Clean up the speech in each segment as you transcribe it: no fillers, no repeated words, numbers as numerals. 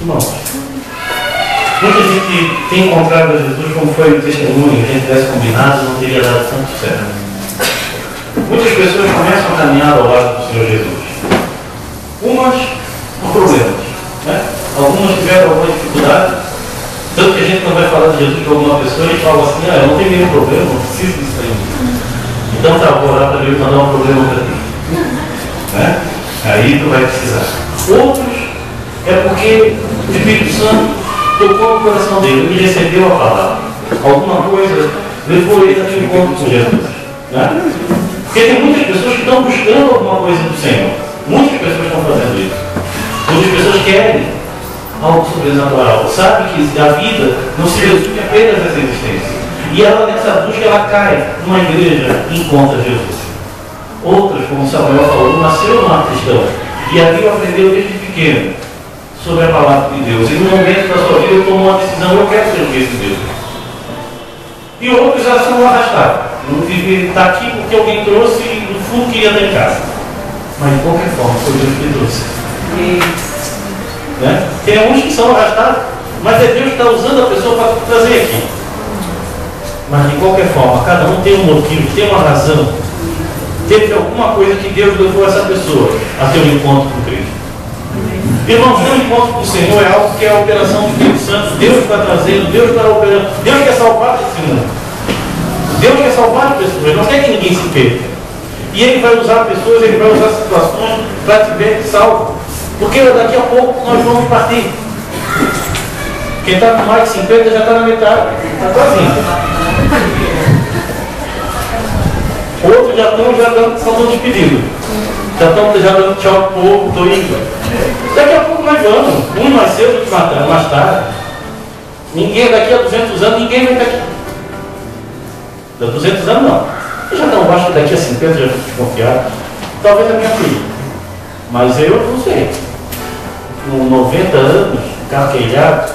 Irmãos, muita gente tem encontrado a Jesus como foi o testemunho, que a gente tivesse combinado, não teria dado tanto certo. Muitas pessoas começam a caminhar ao lado do Senhor Jesus. Umas com problemas, né? Algumas tiveram alguma dificuldade, tanto que a gente não vai falar de Jesus para alguma pessoa e fala assim, eu não tenho nenhum problema, não preciso disso aí. Então tá, vou orar para Deus mandar um problema para ti. Né? Aí tu vai precisar. Outros é porque o Espírito Santo tocou no coração dele, ele recebeu a palavra. Alguma coisa levou ele a ter um encontro com Jesus. Né? Porque tem muitas pessoas que estão buscando alguma coisa do Senhor. Muitas pessoas estão fazendo isso. Muitas pessoas querem algo sobrenatural. Sabe que a vida não se resume apenas a essa existência. E ela, nessa busca, ela cai numa igreja e encontra Jesus. Outras, como Samuel falou, nasceu numa cristã e ali aprendeu desde pequeno sobre a palavra de Deus. E no momento da sua vida tomou uma decisão, eu quero servir esse Deus. E outros já são arrastados. Não vive, está aqui porque alguém trouxe e no fundo queria estar em casa. Mas de qualquer forma, foi Deus que trouxe. Né? Tem alguns que são arrastados, mas é Deus que está usando a pessoa para trazer aqui. Mas de qualquer forma, cada um tem um motivo, tem uma razão. Teve alguma coisa que Deus levou essa pessoa a ter um encontro com Cristo. Irmãos, ter um encontro com o Senhor é algo que é a operação do Espírito Santo. Deus está trazendo, Deus está operando. Deus quer salvar esse mundo. Deus quer salvar as pessoas, não quer que ninguém se perca. E Ele vai usar pessoas, Ele vai usar situações para te ver salvo. Porque daqui a pouco nós vamos partir. Quem está com mais de 50 já está na metade. Está quase indo. Outros já estão despedidos. Já dando tchau pro povo, estou indo. Daqui a pouco nós vamos. Um mais cedo, outro mais tarde. Ninguém, daqui a 200 anos, ninguém vai estar aqui. Daqui a 200 anos não. Eu já não acho que daqui a 50 já fico desconfiado. Talvez a minha filha. Mas eu não sei. Com 90 anos, carqueilhado,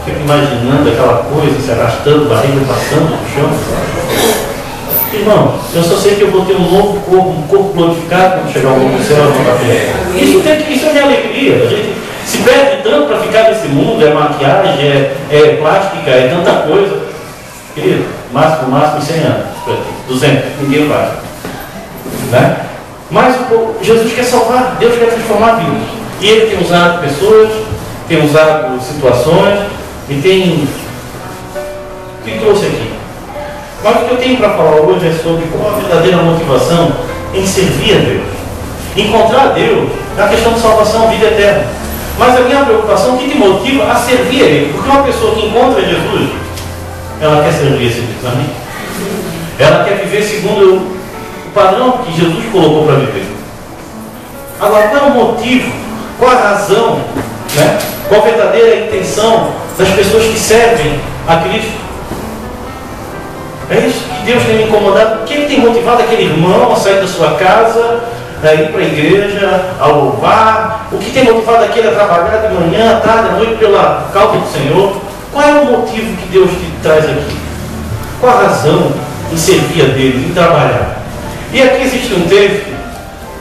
fico imaginando aquela coisa, se arrastando, barriga passando no chão. Irmão, eu só sei que eu vou ter um novo corpo, um corpo glorificado quando chegar ao novo céu, ao novo terra. Isso é minha alegria. A gente se perde tanto para ficar nesse mundo, é maquiagem, é plástica, é tanta coisa. Querido, máximo 100 anos, 200, ninguém vai. Né? Mas Jesus quer salvar, Deus quer transformar vidas. E Ele tem usado pessoas, tem usado situações, e tem... O que trouxe aqui? Mas o que eu tenho para falar hoje é sobre qual a verdadeira motivação em servir a Deus. Encontrar a Deus na questão de salvação, vida eterna. Mas a minha preocupação é o que te motiva a servir a Ele. Porque uma pessoa que encontra Jesus, ela quer servir esse Deus, amém? Ela quer viver segundo o padrão que Jesus colocou para viver. Agora, qual é o motivo, qual a razão, né? Qual a verdadeira intenção das pessoas que servem a Cristo? É isso que Deus tem me incomodado. O que tem motivado aquele irmão a sair da sua casa, a ir para a igreja, a louvar? O que tem motivado aquele a trabalhar de manhã, à tarde, à noite pela causa do Senhor? Qual é o motivo que Deus te traz aqui? Qual a razão em servir a Deus, em trabalhar? E aqui existe um texto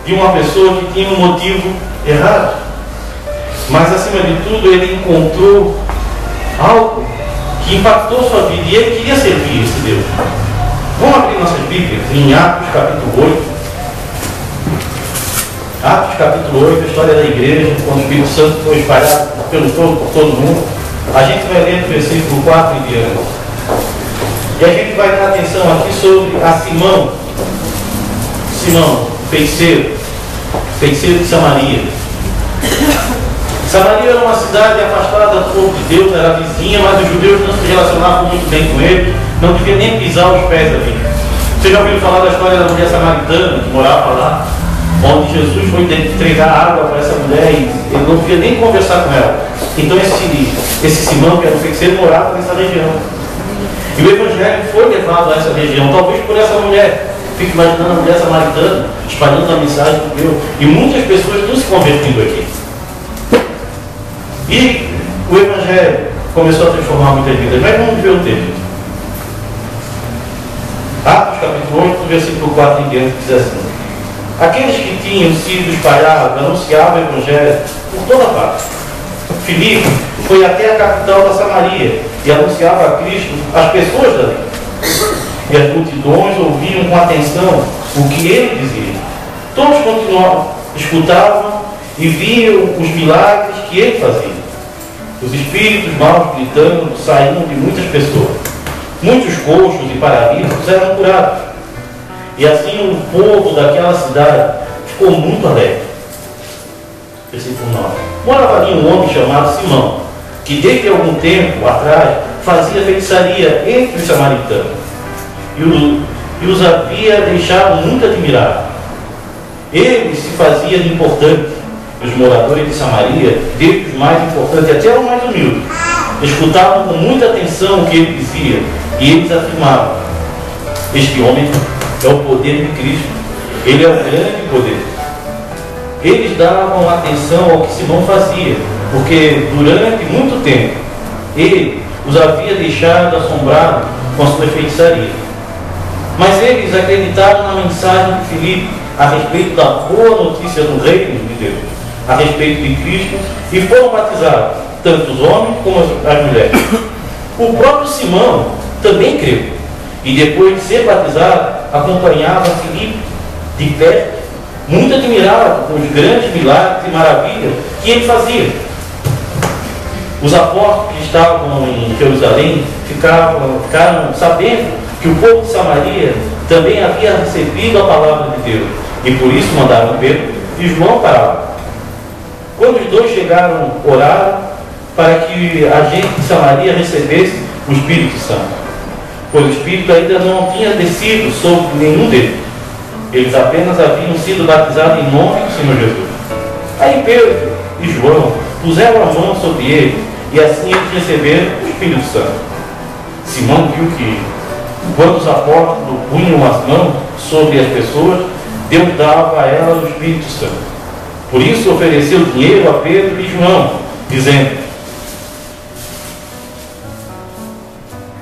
de uma pessoa que tinha um motivo errado. Mas acima de tudo ele encontrou algo que impactou sua vida e ele queria servir esse Deus. Vamos abrir nossas Bíblias em Atos capítulo 8. Atos capítulo 8, a história da igreja, quando o Espírito Santo foi espalhado por todo mundo. A gente vai ler do versículo 4 em diante. E a gente vai dar atenção aqui sobre a Simão, feiticeiro de Samaria. Samaria era uma cidade afastada do povo de Deus, era vizinha, mas os judeus não se relacionavam muito bem com ele, não deviam nem pisar os pés ali. Você já ouviu falar da história da mulher samaritana que morava lá, onde Jesus foi entregar água para essa mulher e ele não devia nem conversar com ela. Então esse Simão, que era um feiticeiro, morava nessa região. E o Evangelho foi levado a essa região, talvez por essa mulher. Fique imaginando a mulher samaritana espalhando a mensagem de Deus. E muitas pessoas estão se convertendo aqui. E o Evangelho começou a transformar muitas vidas. Mas vamos ver o texto. Atos capítulo 8, versículo 4 em diante, diz assim: aqueles que tinham sido espalhados anunciavam o Evangelho por toda parte. Filipe foi até a capital da Samaria e anunciava a Cristo às pessoas dali. E as multidões ouviam com atenção o que ele dizia. Todos continuavam, escutavam e viam os milagres que ele fazia. Os espíritos maus gritando saíam de muitas pessoas. Muitos coxos e paralíticos eram curados. E assim o povo daquela cidade ficou muito alegre. Versículo 9. Morava ali um homem chamado Simão, que desde algum tempo atrás fazia feitiçaria entre os samaritanos e os havia deixado muito admirados. Ele se fazia de importante. Os moradores de Samaria, desde os mais importantes até os mais humildes, escutavam com muita atenção o que ele dizia, e eles afirmavam: este homem é o poder de Cristo, ele é o grande poder. Eles davam atenção ao que Simão fazia, porque durante muito tempo ele os havia deixado assombrados com a sua feitiçaria. Mas eles acreditaram na mensagem de Filipe a respeito da boa notícia do reino de Deus, a respeito de Cristo, e foram batizados, tanto os homens como as mulheres. O próprio Simão também creu, e depois de ser batizado, acompanhava Filipe de perto, muito admirado com os grandes milagres e maravilhas que ele fazia. Os apóstolos que estavam em Jerusalém ficaram sabendo que o povo de Samaria também havia recebido a palavra de Deus, e por isso mandaram Pedro e João para lá. Quando os dois chegaram, oraram para que a gente de Samaria recebesse o Espírito Santo, pois o Espírito ainda não tinha descido sobre nenhum deles. Eles apenas haviam sido batizados em nome do Senhor Jesus. Aí Pedro e João puseram a mão sobre eles, e assim eles receberam o Espírito Santo. Simão viu que, quando os apóstolos punham as mãos sobre as pessoas, Deus dava a elas o Espírito Santo. Por isso ofereceu dinheiro a Pedro e João, dizendo: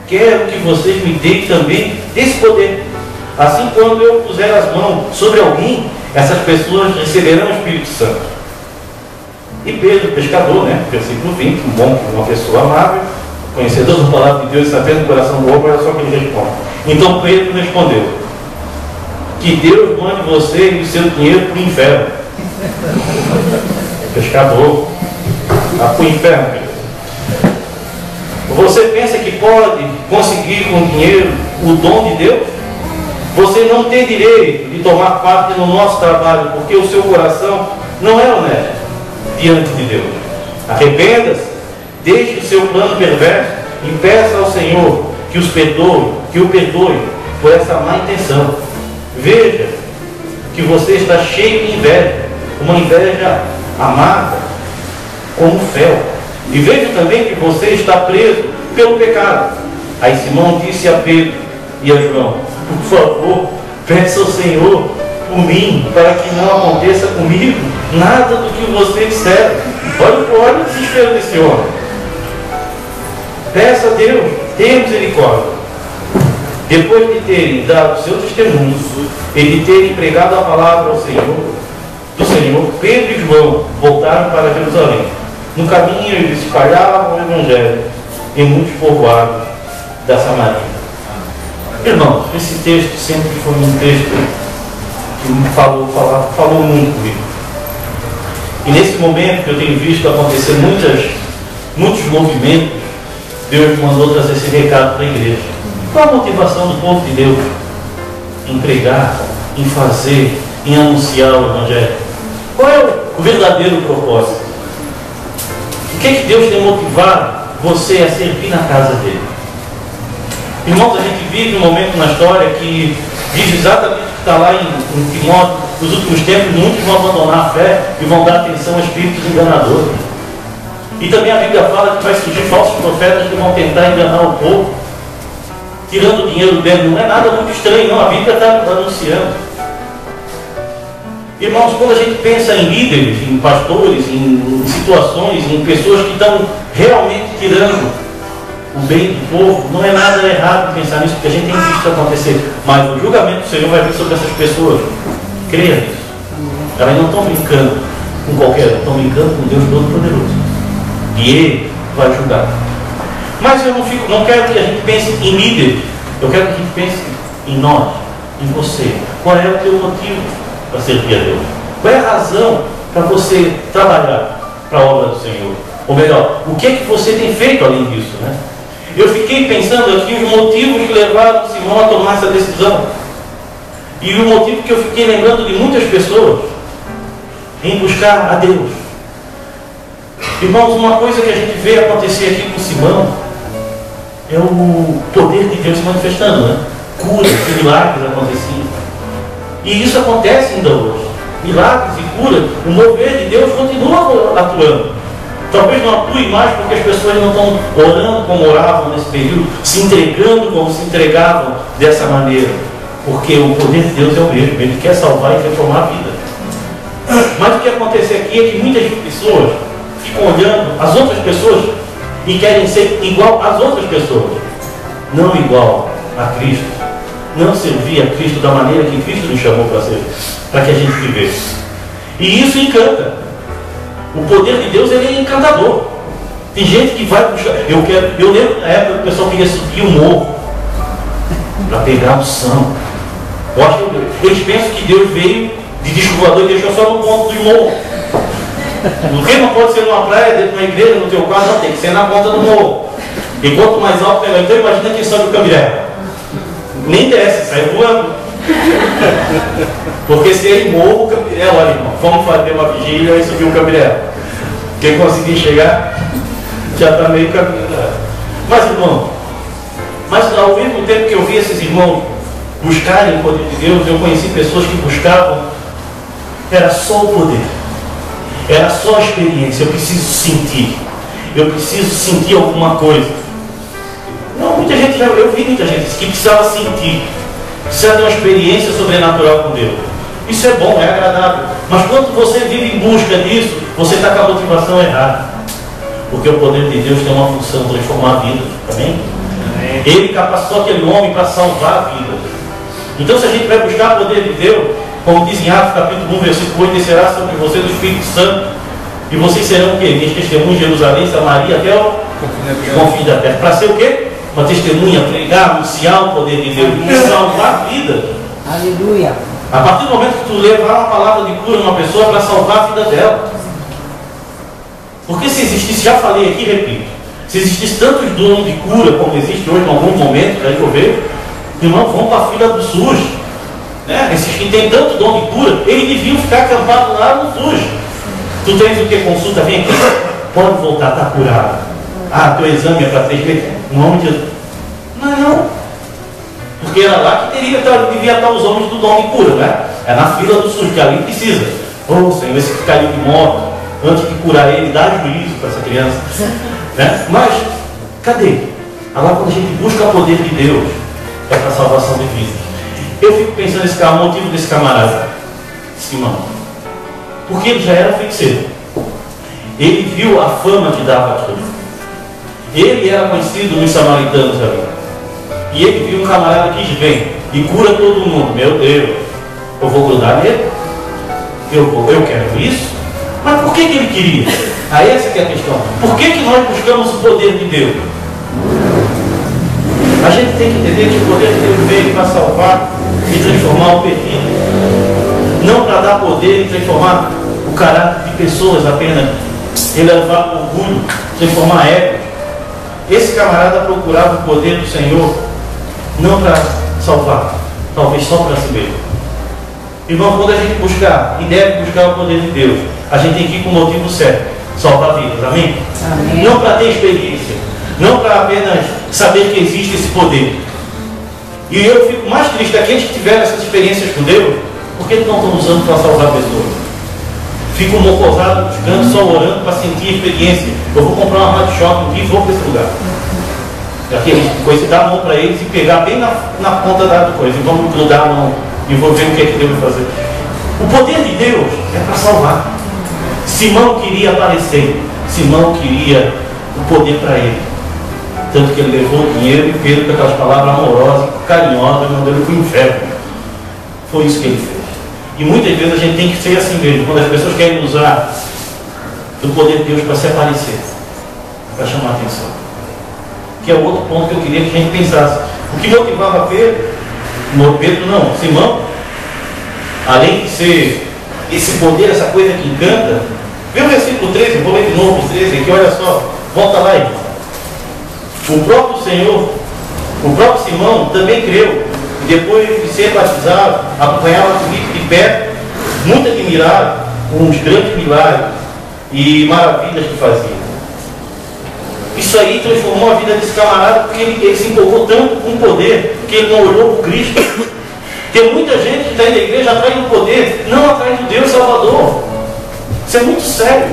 quero que vocês me deem também desse poder. Assim, quando eu puser as mãos sobre alguém, essas pessoas receberão o Espírito Santo. E Pedro, pescador, versículo 20, uma pessoa amável, conhecedor da palavra de Deus, sabendo do coração do homem, olha só o que ele responde. Então Pedro respondeu: que Deus mande você e o seu dinheiro para o inferno. Pescador, para o inferno. Você pensa que pode conseguir com dinheiro o dom de Deus? Você não tem direito de tomar parte no nosso trabalho, porque o seu coração não é honesto diante de Deus. Arrependa-se, deixe o seu plano perverso e peça ao Senhor que o perdoe por essa má intenção. Veja que você está cheio de inveja, uma inveja amarga, como fel. E veja também que você está preso pelo pecado. Aí Simão disse a Pedro e a João: por favor, peça ao Senhor por mim, para que não aconteça comigo nada do que você disser. Olha o desespero desse homem. Peça a Deus, tenha misericórdia. Depois de terem dado seu testemunho e de terem pregado a palavra do Senhor, Pedro e João voltaram para Jerusalém. No caminho eles espalhavam o Evangelho em muitos povoados da Samaria. Irmãos, esse texto sempre foi um texto que me falou muito comigo. E nesse momento que eu tenho visto acontecer muitos movimentos, Deus mandou trazer esse recado para a igreja. Qual a motivação do povo de Deus em pregar, em fazer, em anunciar o Evangelho? Qual é o verdadeiro propósito? O que é que Deus tem motivado você a servir na casa dele? Irmãos, a gente vive um momento na história que diz exatamente o que está lá em Timóteo. Nos últimos tempos, muitos vão abandonar a fé e vão dar atenção a espíritos enganadores. E também a Bíblia fala que vai surgir falsos profetas que vão tentar enganar o povo, tirando o dinheiro dele. Não é nada muito estranho, não. A Bíblia está anunciando. Irmãos, quando a gente pensa em líderes, em pastores, em situações, em pessoas que estão realmente tirando o bem do povo, não é nada errado pensar nisso, porque a gente tem visto isso acontecer. Mas o julgamento do Senhor vai vir sobre essas pessoas. Creia nisso. Elas não estão brincando com qualquer um, estão brincando com Deus Todo-Poderoso. E Ele vai julgar. Mas eu não quero que a gente pense em líder. Eu quero que a gente pense em nós, em você. Qual é o teu motivo para servir a Deus? Qual é a razão para você trabalhar para a obra do Senhor? Ou melhor, o que é que você tem feito além disso, né? Eu fiquei pensando aqui os motivos que levaram Simão a tomar essa decisão. E o motivo que eu fiquei lembrando de muitas pessoas em buscar a Deus. Irmãos, uma coisa que a gente vê acontecer aqui com Simão é o poder de Deus se manifestando, né? Curas e milagres aconteciam. E isso acontece ainda hoje. Milagres e curas, o mover de Deus continua atuando. Talvez não atue mais porque as pessoas não estão orando como oravam nesse período, se entregando como se entregavam dessa maneira. Porque o poder de Deus é o mesmo, Ele quer salvar e transformar a vida. Mas o que acontece aqui é que muitas pessoas ficam olhando as outras pessoas e querem ser igual às outras pessoas, não igual a Cristo, não servir a Cristo da maneira que Cristo nos chamou para ser, para que a gente vivesse. E isso encanta. O poder de Deus, ele é encantador. Tem gente que vai puxar. Eu lembro na época que o pessoal queria subir o morro para pegar o santo. Eu acho que eles pensam que Deus veio de disco voador e deixou só no ponto do morro. Porque não pode ser numa praia, dentro de uma igreja, no teu quarto, não, tem que ser na ponta do morro. E quanto mais alto melhor. Então imagina quem sobe o Cambiré. Nem desce, sai voando. Porque se ele morro, o Cambiré, olha, irmão, vamos fazer uma vigília e subir o Cambiré. Quem conseguir chegar já está meio caminho. Mas, irmão, ao mesmo tempo que eu vi esses irmãos buscarem o poder de Deus, eu conheci pessoas que buscavam, era só o poder. Era só a experiência. Eu preciso sentir. Eu preciso sentir alguma coisa. Não, muita gente, eu vi muita gente que precisava sentir. Precisava ter uma experiência sobrenatural com Deus. Isso é bom, é agradável. Mas quando você vive em busca disso, você está com a motivação errada. Porque o poder de Deus tem uma função, transformar a vida. Amém? Ele capacitou aquele homem para salvar a vida. Então, se a gente vai buscar o poder de Deus, como diz em Atos capítulo 1, versículo 8, descerá sobre você do Espírito Santo, e vocês serão o quê? Minhas testemunhas em Jerusalém, Samaria, até o confim da terra. Para ser o quê? Uma testemunha, pregar, anunciar o poder de Deus, e salvar a vida. Aleluia. A partir do momento que tu levar uma palavra de cura numa pessoa, para salvar a vida dela. Porque se existisse, já falei aqui, repito, se existisse tantos dons de cura como existe hoje em algum momento, aí eu vejo, irmão, vão para a fila do SUS. Né? Esses que têm tanto dom de cura, eles deviam ficar acampados lá no SUS. Tu tens o que? Consulta, vem aqui, pode voltar, está curado. Ah, teu exame é para 3 meses. Em nome de Jesus. Não. Porque era lá que devia estar os homens do dom de cura, né? É na fila do SUS, que ali precisa. Oh, Senhor, esse que caiu de moto, antes de curar ele, dá juízo para essa criança. Né? Mas, cadê? Lá quando a gente busca o poder de Deus, é para a salvação de vida. Eu fico pensando nesse cara, o motivo desse camarada, Simão. Porque ele já era feiticeiro. Ele viu a fama que dava aquilo. Ele era conhecido nos samaritanos ali. E ele viu um camarada que vem e cura todo mundo. Meu Deus, eu vou grudar nele? Eu quero isso? Mas por que ele queria? Essa que é a questão. Por que nós buscamos o poder de Deus? A gente tem que entender que o poder de Deus veio para salvar e transformar o perdido. Não para dar poder e transformar o caráter de pessoas apenas. Elevar o orgulho, transformar ego. Esse camarada procurava o poder do Senhor não para salvar, talvez só para si mesmo. Irmão, quando a gente buscar e deve buscar o poder de Deus, a gente tem que ir com o motivo certo, salvar vidas, amém? Amém. Não para ter experiência, não para apenas saber que existe esse poder. E eu fico mais triste daqueles que tiveram essas experiências com Deus, porque eles não estão usando para salvar pessoas. Ficam mocosados buscando, só orando para sentir a experiência. Eu vou comprar uma rádio shopping e vou para esse lugar. Aquele coisa, dar a mão para eles e pegar bem na ponta da coisa. E vamos grudar a mão e vou ver o que é que Deus vai fazer. O poder de Deus é para salvar. Simão queria aparecer. Simão queria o poder para ele. Tanto que ele levou o dinheiro e Pedro, com aquelas palavras amorosas, carinhosas, mandou ele para o inferno. Foi isso que ele fez. E muitas vezes a gente tem que ser assim mesmo, quando as pessoas querem usar o poder de Deus para se aparecer. para chamar a atenção. Que é o outro ponto que eu queria que a gente pensasse. O que motivava Simão, além de ser esse poder, essa coisa que encanta, vê o versículo 13, vou ler de novo o 13 aqui, olha só, volta lá, irmão. O próprio Simão também creu, e depois de ser batizado, acompanhava Filipe de perto, muito admirado com os grandes milagres e maravilhas que fazia. Isso aí transformou a vida desse camarada, porque ele se empolgou tanto com o poder que ele não olhou para Cristo. Tem muita gente que está indo na igreja atrás do poder, não atrás do Deus Salvador. Isso é muito sério.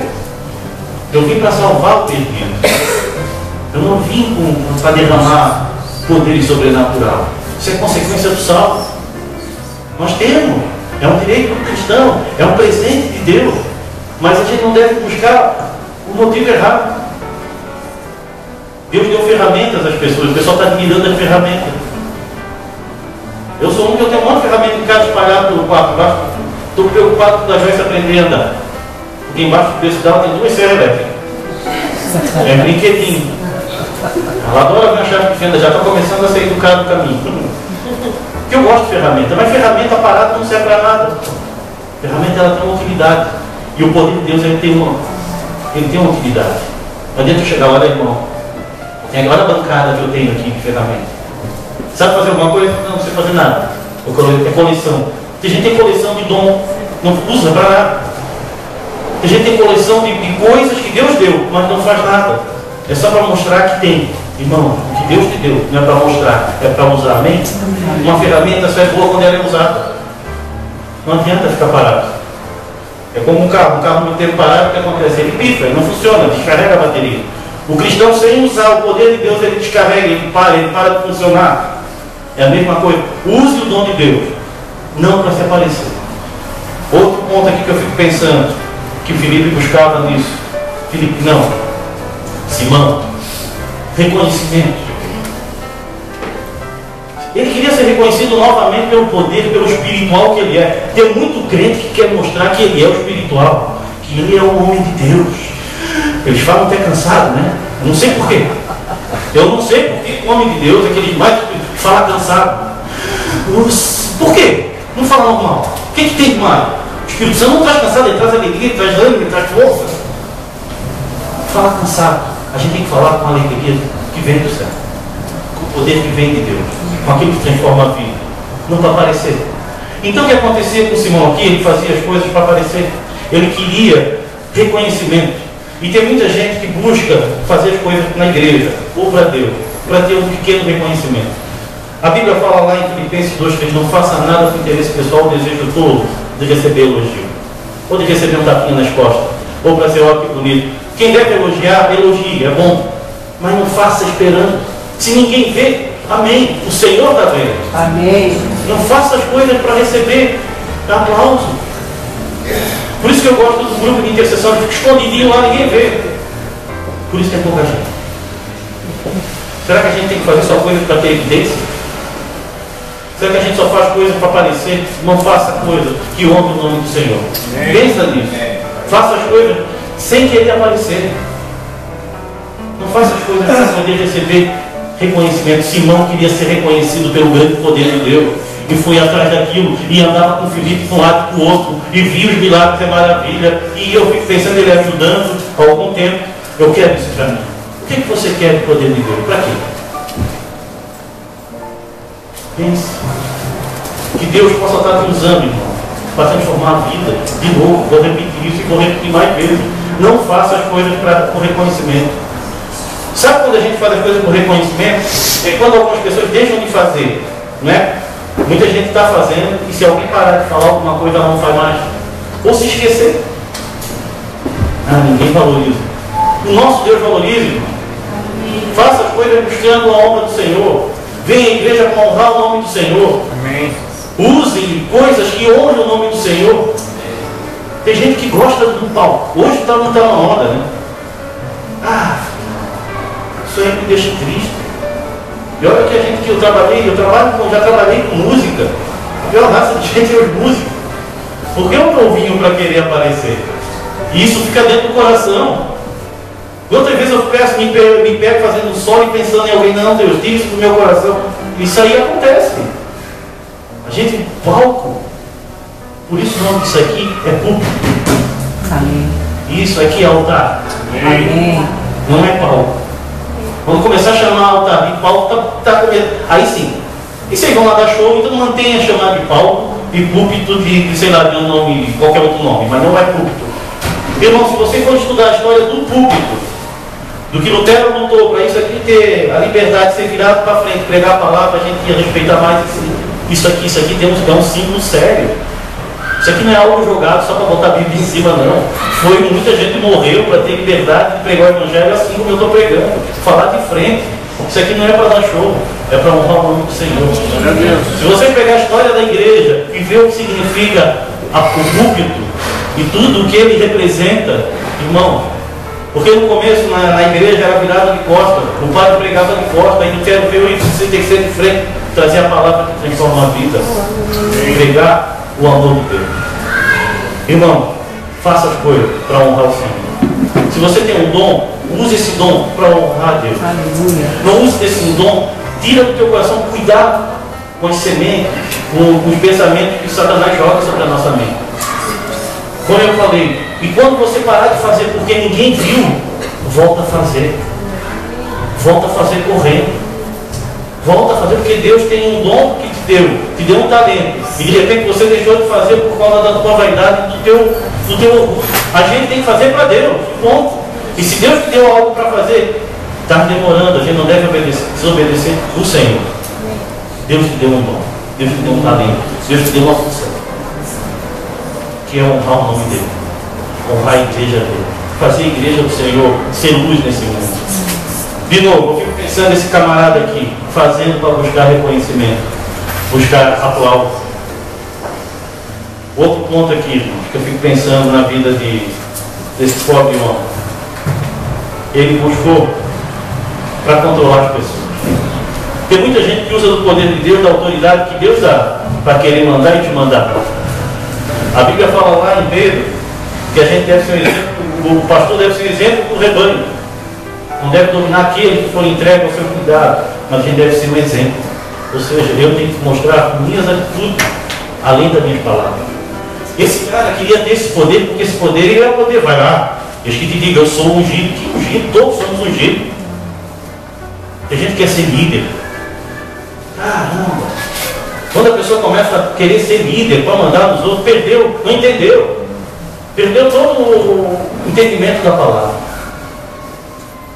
Eu vim para salvar o perdido. Eu não vim para derramar poder sobrenatural. Isso é consequência do salvo. Nós temos. É um direito do cristão. É um presente de Deus. Mas a gente não deve buscar o motivo errado. Deus deu ferramentas às pessoas. O pessoal está admirando as ferramentas. Eu sou um que eu tenho um monte de ferramenta em casa espalhada pelo quarto. Estou preocupado com a Joyce aprender a andar. Porque embaixo do berço dela tem 2 serras elétricas. É brinquedinho. Ela adora ver a chave de fenda, já está começando a ser educado no caminho. Porque eu gosto de ferramenta, mas ferramenta parada não serve para nada. Ferramenta ela tem uma utilidade. E o poder de Deus ele tem uma utilidade. Não adianta eu chegar lá, irmão. Olha a bancada que eu tenho aqui de ferramenta. Sabe fazer alguma coisa? Não sei fazer nada. É coleção. Tem gente que tem coleção de dom, não usa para nada. Tem gente que tem coleção de coisas que Deus deu, mas não faz nada. É só para mostrar que tem. Irmão, o que Deus te deu não é para mostrar, é para usar. Amém? Uma ferramenta só é boa quando ela é usada. Não adianta ficar parado. É como um carro muito tempo parado, o que acontece? Ele pifa, ele não funciona, descarrega a bateria. O cristão, sem usar o poder de Deus, ele descarrega, ele para de funcionar. É a mesma coisa. Use o dom de Deus, não para se aparecer. Outro ponto aqui que eu fico pensando, que Filipe buscava nisso. Filipe, não. Simão, reconhecimento. Ele queria ser reconhecido novamente pelo poder, pelo espiritual que ele é. Tem muito crente que quer mostrar que ele é o espiritual, que ele é o homem de Deus. Eles falam até cansado, né? Eu não sei porquê. Eu não sei porque o homem de Deus é aquele mais que fala cansado. Por quê? Não fala normal. O que tem de mais? O Espírito Santo não traz cansado, ele traz alegria, ele traz ânimo, ele traz força. Fala cansado. A gente tem que falar com a alegria que vem do céu, com o poder que vem de Deus, com aquilo que transforma a vida, não para aparecer. Então o que acontecia com Simão aqui? Ele fazia as coisas para aparecer. Ele queria reconhecimento. E tem muita gente que busca fazer as coisas na igreja ou para Deus, para ter um pequeno reconhecimento. A Bíblia fala lá em Filipenses 2 que ele não faça nada com interesse pessoal ou desejo todo de receber elogio, ou de receber um tapinha nas costas, ou para ser óbvio bonito. Quem deve elogiar, elogie, é bom, mas não faça esperando. Se ninguém vê, amém, o Senhor está vendo. Amém. Não faça as coisas para receber aplauso. Por isso que eu gosto do grupo de intercessão, que fica escondidinho lá, ninguém vê. Por isso tem pouca gente. Será que a gente tem que fazer só coisas para ter evidência? Será que a gente só faz coisas para aparecer? Não faça coisas que honrem o nome do Senhor. Pensa nisso. Faça as coisas sem querer aparecer. Não faça as coisas para poder receber reconhecimento. Simão queria ser reconhecido pelo grande poder de Deus. E foi atrás daquilo, e andava com Filipe de um lado e para o outro, e via os milagres, é maravilha. E eu fico pensando ele ajudando há algum tempo. Eu quero isso para mim. O que você quer do poder de Deus? Para quê? Pense. Que Deus possa estar te usando, irmão, para transformar a vida. De novo, vou repetir isso e vou repetir mais vezes. Não faça as coisas por reconhecimento. Sabe quando a gente faz as coisas por reconhecimento? É quando algumas pessoas deixam de fazer, não é? Muita gente está fazendo e se alguém parar de falar alguma coisa, ela não faz mais. Ou se esquecer. Ninguém valoriza. O nosso Deus valoriza, irmão. Faça as coisas buscando a honra do Senhor. Venha à igreja para honrar o nome do Senhor. Amém. Use coisas que honram o nome do Senhor. Tem gente que gosta do palco. Hoje não está na moda, né? Isso aí me deixa triste. E olha que a gente que já trabalhei com música. A pior raça de gente é os músicos. Porque eu não vinha para querer aparecer. E isso fica dentro do coração. Quantas vezes eu peço, me pego fazendo sol e pensando em alguém, não, Deus, tira isso do meu coração. Isso aí acontece. A gente, palco. Por isso o nome disso aqui é púlpito. Amém. Isso aqui é altar. Amém. Não é palco. Quando começar a chamar altar de palco, aí sim. E vocês vão lá dar show, então mantenha chamar de palco e púlpito de sei lá, de um nome, qualquer outro nome, mas não é púlpito. Irmão, se você for estudar a história do púlpito, do que Lutero lutou para isso aqui ter a liberdade de ser virado para frente, pregar a palavra, a gente ia respeitar mais isso aqui é um símbolo sério. Isso aqui não é algo jogado só para botar a Bíblia em cima, não. Muita gente morreu para ter liberdade de pregar o Evangelho assim como eu estou pregando, falar de frente. Isso aqui não é para dar show, é para honrar o nome do Senhor. Se você pegar a história da igreja e ver o que significa o púlpito e tudo o que ele representa, irmão, porque no começo na igreja era virado de costas, o padre pregava de costas, aí Lutero veio e você tem que ser de frente, trazer a palavra que transforma a vida, pregar o amor de Deus. Irmão, faça as coisas para honrar o Senhor. Se você tem um dom, use esse dom para honrar a Deus. Aleluia. Não use esse dom, tira do teu coração, cuidado com as sementes, com os pensamentos que Satanás joga sobre a nossa mente. Como eu falei, e quando você parar de fazer porque ninguém viu, volta a fazer. Volta a fazer correndo. Volta a fazer porque Deus tem um dom que te deu um talento. E de repente você deixou de fazer por causa da tua vaidade, do teu orgulho. A gente tem que fazer para Deus, ponto. E se Deus te deu algo para fazer, está demorando, a gente não deve desobedecer o Senhor. Deus te deu um dom, Deus te deu um talento, Deus te deu uma função, que é honrar o nome dele, honrar a igreja dele, fazer a igreja do Senhor ser luz nesse mundo. De novo, eu fico pensando nesse camarada aqui, fazendo para buscar reconhecimento, buscar aplauso. Outro ponto aqui, irmão, que eu fico pensando na vida desse pobre homem. Ele buscou para controlar as pessoas. Tem muita gente que usa do poder de Deus, da autoridade que Deus dá, para querer mandar e te mandar. A Bíblia fala lá em Pedro que a gente deve ser um exemplo, o pastor deve ser um exemplo para o rebanho. Não deve dominar aquele que for entregue ao seu cuidado, mas a gente deve ser um exemplo. Ou seja, eu tenho que mostrar minhas atitudes, além das minhas palavras. Esse cara queria ter esse poder, porque esse poder ele é o poder. Vai lá, Deus que te diga, eu sou ungido. Que ungido? Todos somos ungidos. Tem gente que quer ser líder. Caramba! Quando a pessoa começa a querer ser líder para mandar nos outros, perdeu, não entendeu. Perdeu todo o entendimento da palavra.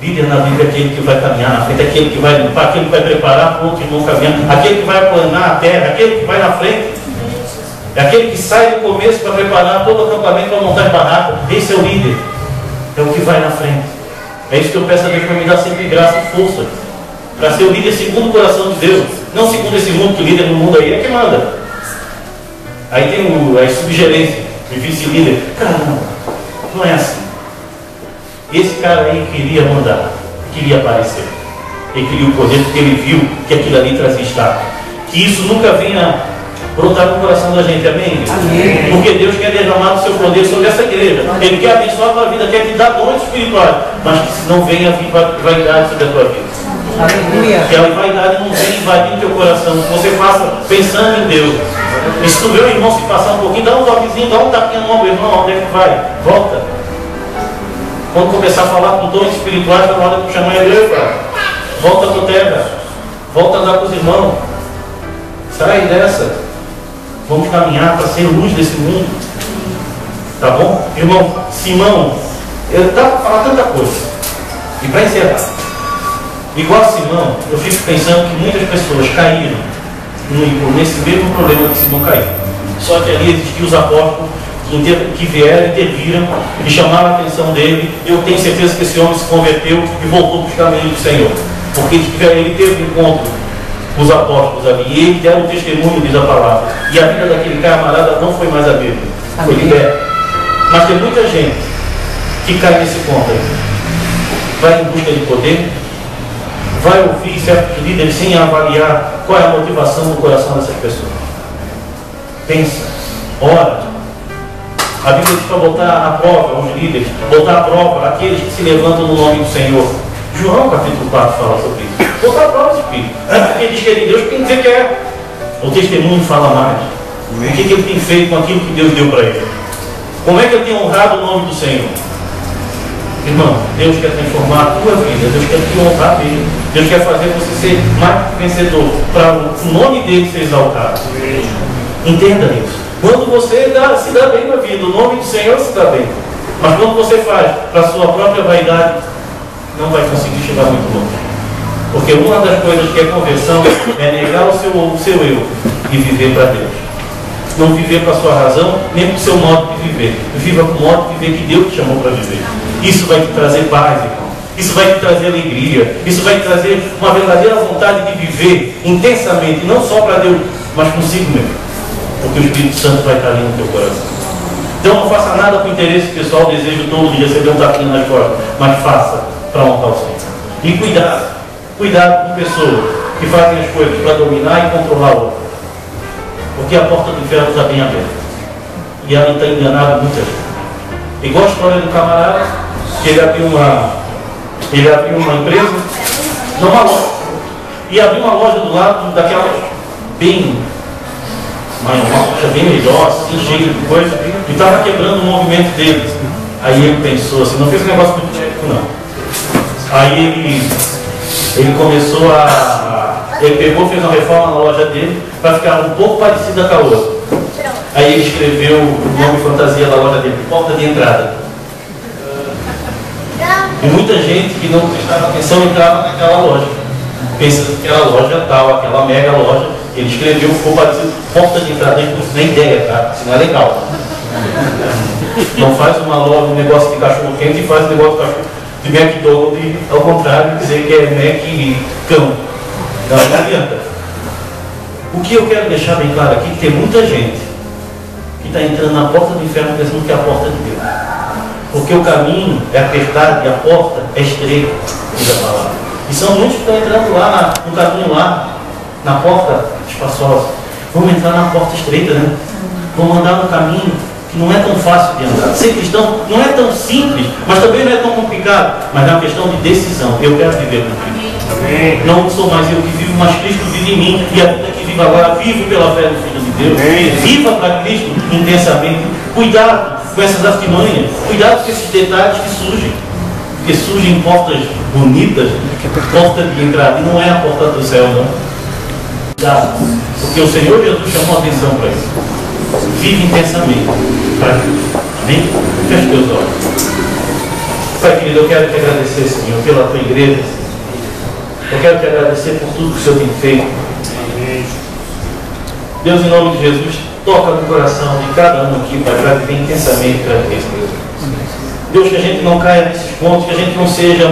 Líder na Bíblia é aquele que vai caminhar na frente, aquele que vai limpar, aquele que vai preparar para o outro irmão caminhando, aquele que vai aplanar a terra, aquele que vai na frente. É aquele que sai do começo para preparar todo o acampamento para montar as barracas. Esse é o líder. É o que vai na frente. É isso que eu peço a Deus para me dar sempre graça e força. Para ser o líder segundo o coração de Deus. Não segundo esse mundo, que o líder no mundo aí é que manda. Aí tem a subgerência, o vice-líder. Caramba, não é assim. Esse cara aí queria mandar, queria aparecer. Ele queria o poder porque ele viu que aquilo ali trazia status. Que isso nunca venha brotar no coração da gente, amém? Amém. Porque Deus quer derramar o seu poder sobre essa igreja. Ele quer abençoar a tua vida, quer te dar dons espirituais, mas que não venha vir vaidade sobre a tua vida. Aleluia. Que a vaidade não venha invadir o teu coração, que você faça pensando em Deus. E se tu vê o irmão se passar um pouquinho, dá um toquezinho, dá um tapinha no ombro, irmão, onde é que vai? Volta. Quando começar a falar com dons espirituais, na hora de chamar ele, volta para a terra, volta a andar com os irmãos, sai dessa, vamos caminhar para ser luz desse mundo, tá bom? Irmão, Simão, eu estava para falar tanta coisa, e para encerrar, igual a Simão, eu fico pensando que muitas pessoas caíram nesse mesmo problema que Simão caiu, só que ali existiam os apóstolos, que vieram, interviram e chamaram a atenção dele. Eu tenho certeza que esse homem se converteu e voltou para os caminhos do Senhor, porque ele teve um encontro com os apóstolos ali e eles deram o testemunho, diz a palavra, e a vida daquele camarada não foi mais a mesma, foi liberta. Mas tem muita gente que cai nesse ponto aí, vai em busca de poder, vai ouvir certos líderes sem avaliar qual é a motivação do coração dessas pessoas. Pensa, ora, A Bíblia diz para botar à prova os líderes, botar à prova aqueles que se levantam no nome do Senhor. João capítulo 4 fala sobre isso. Botar à prova esse espírito. Quem diz que é de Deus tem que dizer que é. O testemunho fala mais. O que ele tem feito com aquilo que Deus deu para ele? Como é que ele tem honrado o nome do Senhor? Irmão, Deus quer transformar a tua vida, Deus quer te honrar mesmo. Deus quer fazer você ser mais vencedor, para o nome dele ser exaltado. Entenda isso. Quando você se dá bem na vida, o nome do Senhor se dá bem. Mas quando você faz para a sua própria vaidade, não vai conseguir chegar muito longe. Porque uma das coisas que é conversão é negar o seu eu e viver para Deus. Não viver para a sua razão, nem para o seu modo de viver. Viva com o modo de viver que Deus te chamou para viver. Isso vai te trazer paz, irmão. Isso vai te trazer alegria. Isso vai te trazer uma verdadeira vontade de viver intensamente, não só para Deus, mas consigo mesmo. Porque o Espírito Santo vai estar ali no teu coração. Então não faça nada com interesse pessoal, desejo todo dia receber um tapinha nas costas, mas faça para honrar o Senhor. E cuidado com pessoas que fazem as coisas para dominar e controlar o outro. Porque a porta do inferno está bem aberta. E ela está enganando muita gente. Igual a história do camarada, que ele abriu uma empresa, numa loja. E abriu uma loja do lado daquela bem, uma loja bem melhor, assim, cheia de coisa, e estava quebrando o movimento dele. Aí ele pensou assim, não fez um negócio muito técnico não. Aí ele começou ele pegou, fez uma reforma na loja dele para ficar um pouco parecida com a outra. Aí ele escreveu o nome fantasia da loja dele, porta de entrada. E muita gente que não prestava atenção entrava naquela loja, pensando que era loja tal, aquela mega loja. Ele escreveu, ficou parecido, porta de entrada, ele não tem ideia, tá? Isso não é legal. Não faz uma loja, um negócio de cachorro quente e faz um negócio de cachorro de McDonald's, ao contrário, dizer que é Mac e cão. Não adianta. O que eu quero deixar bem claro aqui é que tem muita gente que está entrando na porta do inferno pensando que é a porta de Deus. Porque o caminho é apertado e a porta é estreita, diz a palavra. E são muitos que estão entrando lá no caminho lá, na porta espaçosa. Vamos entrar na porta estreita, né? Vamos andar no caminho que não é tão fácil de andar. Ser cristão não é tão simples, mas também não é tão complicado. Mas é uma questão de decisão. Eu quero viver com Cristo. Não sou mais eu que vivo, mas Cristo vive em mim. E a vida que vive agora, vivo pela fé no Filho de Deus. Viva para Cristo intensamente. Cuidado com essas artimanhas. Cuidado com esses detalhes que surgem. Porque surgem portas bonitas, porta de entrada. E não é a porta do céu, não. Cuidado. Porque o Senhor Jesus chamou a atenção para isso. Vive intensamente para Cristo. Amém? Feche teus olhos. Pai querido, eu quero te agradecer, Senhor, pela tua igreja. Eu quero te agradecer por tudo que o Senhor tem feito. Deus, em nome de Jesus, toca no coração de cada um aqui, Pai, para viver intensamente para Cristo. Deus, que a gente não caia nesses pontos, que a gente não seja